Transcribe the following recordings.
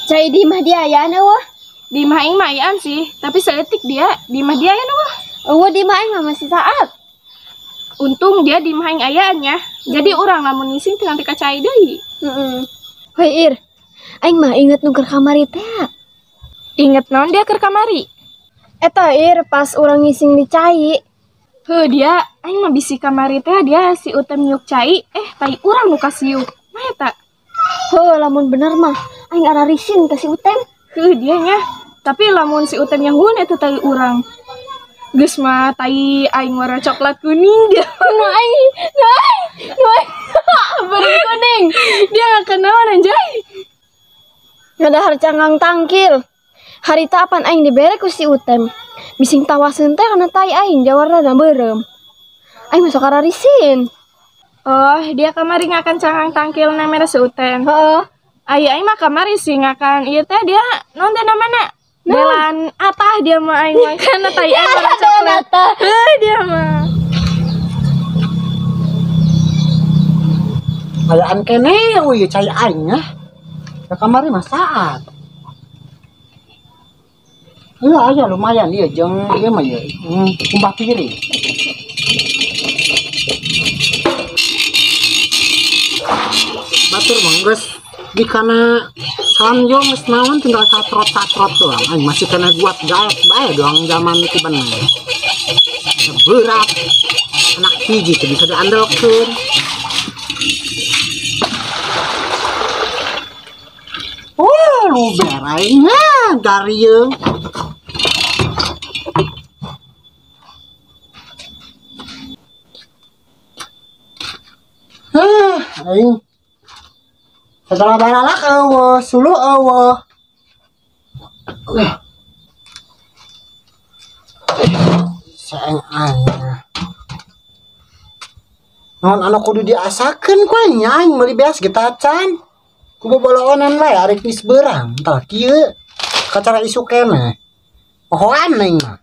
Cai di mah dia ya na wah. Di mah aing mah ayaan sih, tapi seetik dia di mah dia ya wah. Wah di mah aing mah masih saat. Untung dia di mah aing ayaannya. Jadi orang lamun ngising teu ka cai deui. Hoi aing mah inget nuker kamari teh. Inget naon dia keur kamari? Eta pas orang ngising di cai. Dia aing mah bisi kamari teh dia si Utem nyuk cai, tai urang nu kasiuk. Mah eta. Lamun bener mah aing ara risin ka si Utem. Dia nya. Tapi lamun si Utem yang hun eta tai urang. Geus mah tai aing warna coklat kuning dia. Aing. Beri kuning. Dia gak kenal anjay. Ngadahar cangang tangkil. Harita apan aing dibere ku si Utem. Bising tawaseun teh kana tai aing jawarna beureum. Aing masuk ara risin. Dia kamari ngakan cangang tangkil namanya si Utem. Aing mah kamari sih ngakan ieu teh dia naon teh namana? Belan atah dia mah aing mah kana tai aing warna coklat. Dia mah. Ayaan kene we cai aing ya. Ka kamari mah saat. Iya aja lumayan iya jeung ieu mah ya. Kumbah piring. Batur mah geus dikana sanjong geus naon tinggal catrot doang. Aing masih kena buat gaet bae doang zaman itu bener. Berat. Anak hiji teh bisa diandelkeun. Lu berainya garieung. Aing segala baralak eueuh, sulu eueuh. Saeng aing. Naon anu kudu diasakeun ku aing aing meuli beas ge tacan. Ku boloonan wae arek geus beurang tah kieu kacara isu keneh. Pohoan aing mah.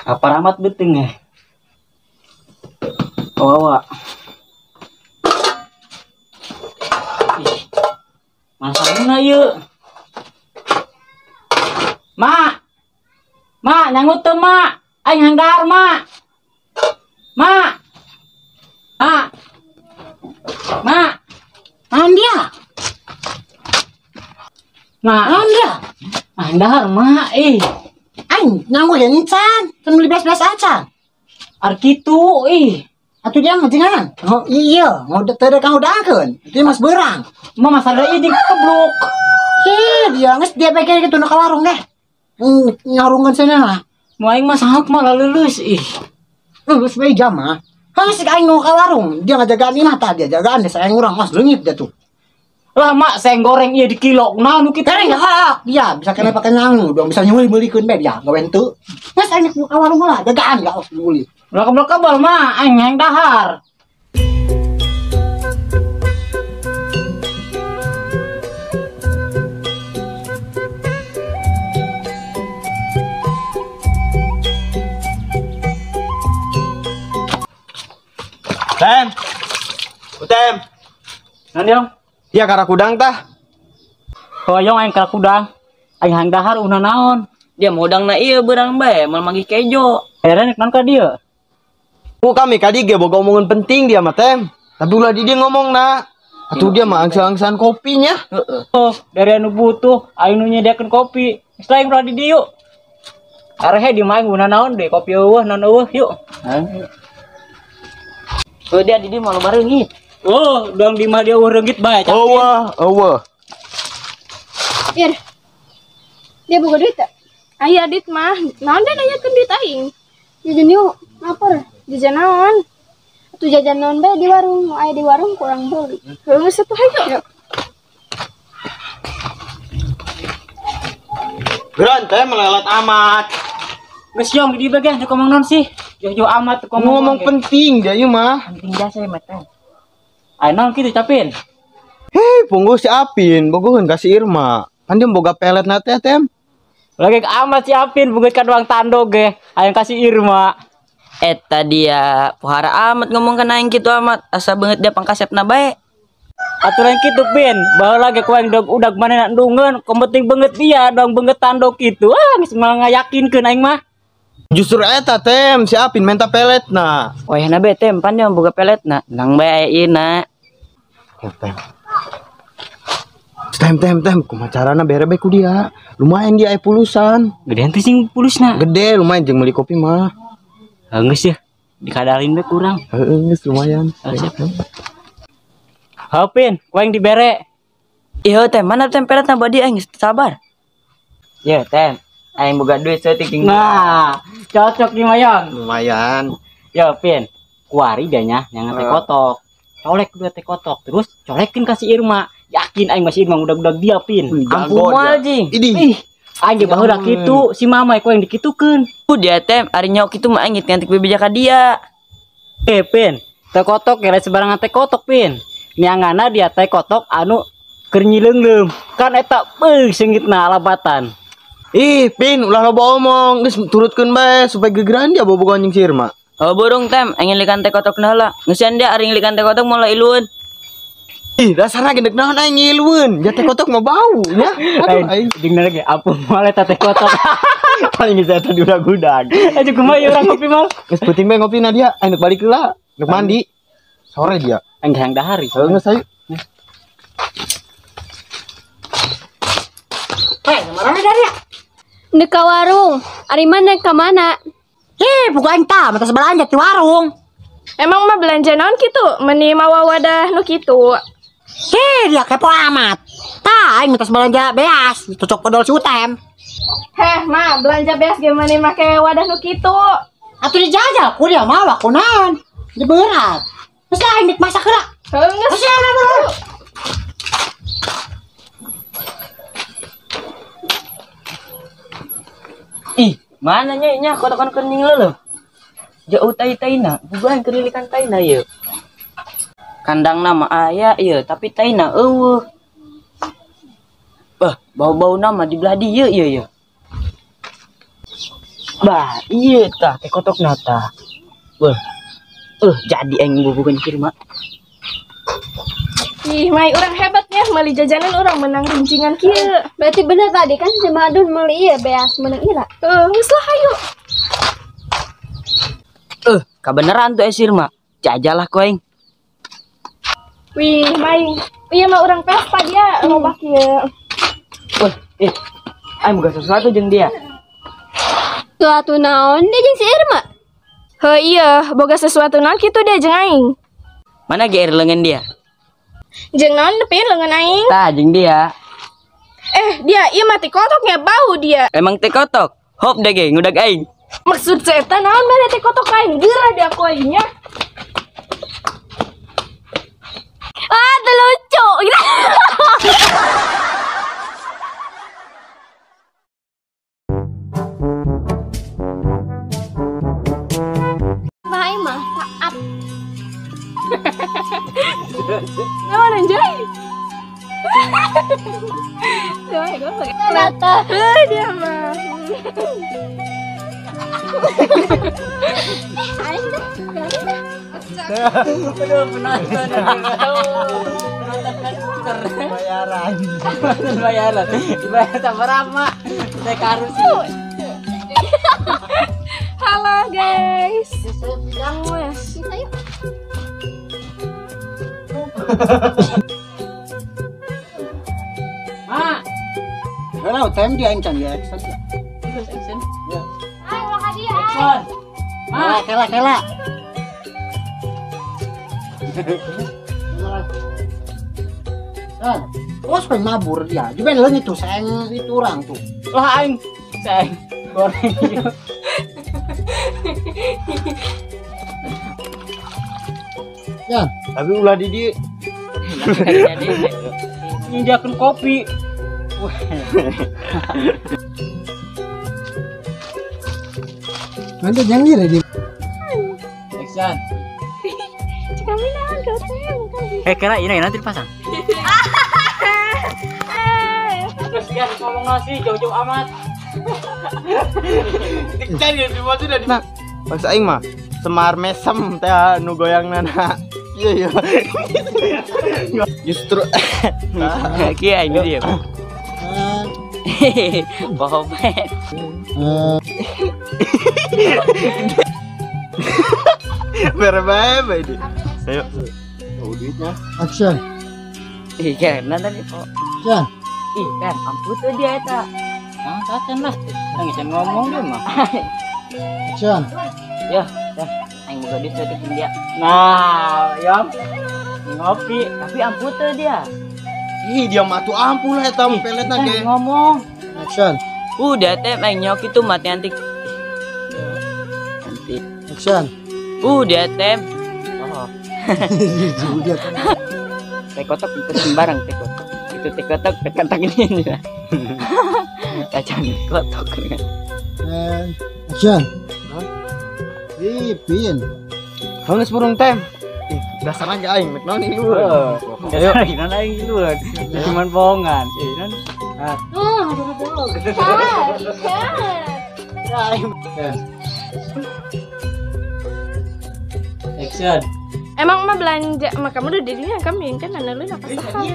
Apa ramat beting ya? Bawa. Masangna yeuh. Mak, nyangut teu mak. Aing hanggar mak. Mak. Andia. Mak. Andia. Hanggar mak Aing nyangu ya ncan, kan beli beas-beas acan. Ar kitu Atuh dia ngajengan. Oh iya, mau teu kang udahakeun. Dia mas beurang. Mah masalah ieu dikeblok. Dia geus dia pake kitu na ka warung deh. Ngarungan cenah. Mau aing mah sahak mah laleuleus Geus bae jam mah. Geus aing mau ka warung, dia ngajagaan imah tah dia jagaan deh sayang urang mas leungit dia tuh. Lah mak seng goreng ieu di kilo. Naon nu kitu? Kareng ya, dia bisa kena pakai nyangu dong, bisa nyuli-mulikeun bae dia gawen teu. Mas aing mau ka warung lah, jagaan ya os beli. Lah keblok-keblok mah aing yang dahar. Utem. Naon yong? Iya karakudang tah. Hoyong aing ka kudang. Aing hang dahar una naon? Dia modang na iya berang bae mal magi kejo. Akhirnya nek ka dia. Kami kadi ge boga omongan penting dia mah tem. Tapi ulah di dia ngomong na. Atuh dia mah angsa-angsan kopinya. Dari anu butuh aing nu nyediakeun kopi. Setelah aing urang di dieu. Arehe di maeng una naon deh kopi eueuh naon eueuh yuk. Dia di malu bareungit. Dong di mah dia reungit bae. Eueuh. Dia boga duit teh. Aya dit mah, naon deh nanyakeun duit aing. Jajan yuk, lapar. Jajan naon? Atuh jajan naon bae di warung, aya di warung kurang beli. Geus atuh hayu. Geran teh melelet amat. Geus yong di dieu ge ngomong naon sih? Jauh-jauh amat Ngomong penting dia ieu mah. penting jasa ya mata. Ayo naon kitu capin. Punggu si Apin, bogoheun ka si Irma. Kan dia boga pelet na teh tem. Lagi amat si Apin buget ka doang tando ge. Aya kasih Irma. Eta dia pohara amat ngomong kan aing gitu amat. Asa banget dia pangkasep na bae. Aturan gitu Pin, bawa lagi ku yang dog udag mana nak dungan, penting banget dia dong banget tandok itu. Geus malah ngayakinkeun aing mah. Justru eta Tem, si Apin minta pelet nah. Oh ya nabe tem pan dia boga pelet na. Nang bae ieu Tem, kumacarana bere bae ku dia. Lumayan dia pulusan. Gedean teh sing pulusna. Gede lumayan jeung meuli kopi mah. Geus ya. Dikadalin we kurang. Geus lumayan. Hapin, ku yang dibere. Iya tem, mana tem pelet na body aing sabar. Ya tem, aing boga duit seutik. Nah, cocok nih Mayang. Lumayan. Ya Pin, kuari dia nya yang teh kotok. Colek dua teh kotok, terus colekin kasih Irma. Yakin aing masih Irma udah dia Pin. Ampun moal jing. Idih. Aing ge baheula kitu, si mama ku yang dikitukeun. Dia tem ari nyok kitu mah aing ngantik bebejak ka dia. Pin, teh kotok kira sebarangan teh kotok Pin. Niangana dia teh kotok anu keur nyileungleum. Kan eta seungitna alabatan. Ih, Pin, ulah loba omong. Geus turutkeun bae supaya gegeran dia bobogoh anjing si Irma. Oh burung tem, aing likan teh kotok heula. Ngeuseun dia ari likan teh kotok mulai ilueun. Ih, dasarna gendek naon aing ngilueun. Ja teh kotok mah bau nya. Aing dingna lagi ampun moal eta teh kotok. Paling geus eta diudag-udag. Aja kumaha ieu urang kopi mal. Geus penting bae ngopina dia. Aing balik heula. Nuk mandi. Sore dia. Aing hayang dahari. Geus ayo. Dek ka warung. Ari mana ka mana? Bukan ta, mata sebelanja di warung. Emang mah belanja naon kitu? Meni mawa wadah nu kitu. Dia kepo amat. Tah, aing mata sebelanja beas, cocok podol si Utem. Heh, mah belanja beas ge meni make wadah nu kitu. Atuh dijajal, ku dia mah wakunan. Di berat. Terus aing dik masak heula. Geus. Ih, mana nya kotokan keur nyingleuleuh. Jauh tai-taina, bukan kerilikan taina ieu. Kandang nama aya ieu, tapi taina eueuh. Bau-bau nama di belah dieu ieu. Bah, ieu tah teh kotokna tah. Jadi aing bubukeun Irma. Ih, mai urang hebatnya meuli jajanan urang menang rincingan kieu. Berarti bener tadi kan si Madun meuli ieu beas menang ira. Geus lah hayu. Kabeneran tuh Irma. Jajalah ku aing. Wih, mai. Ieu mah urang Vespa dia loba kieu. Aing boga sesuatu jeung dia. Suatu naon dia jeung si Irma. Heuh iya, boga sesuatu naon kitu dia jeung aing. Mana ge leungeun dia? Jeung naon Pin leungeun aing? Tah jeung dia. Dia ieu mah teh kotoknya bau dia. Emang teh kotok. Hop deh ge ngudag aing. Maksud saya teh naon mere teh kotok aing geura dia ku aing nya. Lucu. Hai mah saat. Naon anjay? Tuh, gue pakai dia mah. Aduh, penonton. Bayaran. Dibayar sama Rama. Saya karus. Halo guys. Bisa yuk. Kalau tem dia ancang ya action. Ayo makasih ya. Kela. Terus pengen mabur dia. Juga lo itu sayang itu orang tuh. Lah aing sayang goreng ieu. Ya, Tapi ulah di dia. Nyediakeun kopi. nanti jangan gila di. Action. Kami naon kau teh? Kira ini nanti dipasang. Terus dia ngomong nasi jauh-jauh amat. Dicari di mana sudah di. Nah, bangsa aing mah Semar mesem teh nu goyang nana. Iya. Justru Kia ini dia. Bohong. berbae ini. Ayo. Duitnya. Action. Iya, nanti nih kok. Action. Ih, kan ampun tuh dia eta. Nah, taten lah. Nggak ngomong dia mah. Action. Ya, aing boga diseutikin dia. Nah, Yom. Ngopi. Tapi ampun tuh dia. Ih, dia mah tuh ampun lah eta peletna ge. Ngomong. Action. Udah teh aing nyok itu mati nanti. Action. Udah teh. Oh, Udah kan. teh kotok ikut sembarang teh kotok. Itu teh kotok ini ya. Kacang kotok. And action. Pin. Geus burung teh. Ih, dasar aja aing mek naon ieu luar. Ayo, gimana lagi dulu? Cuman bohongan. Action. Emang mah belanja mah kamu udah dirinya kami kan nana lu apa saham.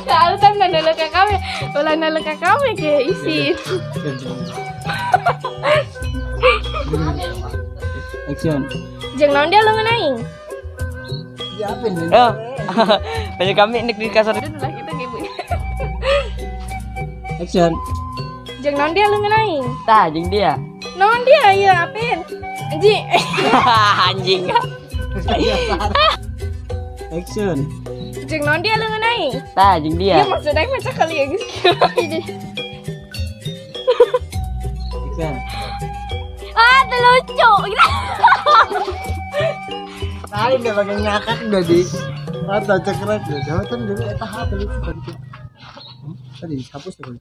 Kalau kan nana lu ke kami, ulah nana ke kami ke isi. Action. Jeung naon dia lu ngeunaing? Oh. Banyak kami nek di kasar. Udah lah kita ibu. Action. Jeung naon dia lu ngeunaing? Tah jeung dia. Naon dia ieu apin? Anjing. Anjing. Action. Jeung naon dia lu ngeunaing? Tah jeung Iya dia. maksudnya macam kali ya guys. Action. Ah, terlucu. Tadi dia pakai nyakak udah di mata cekrat. Jawatan dulu eta hati lu tadi. Tadi hapus tuh.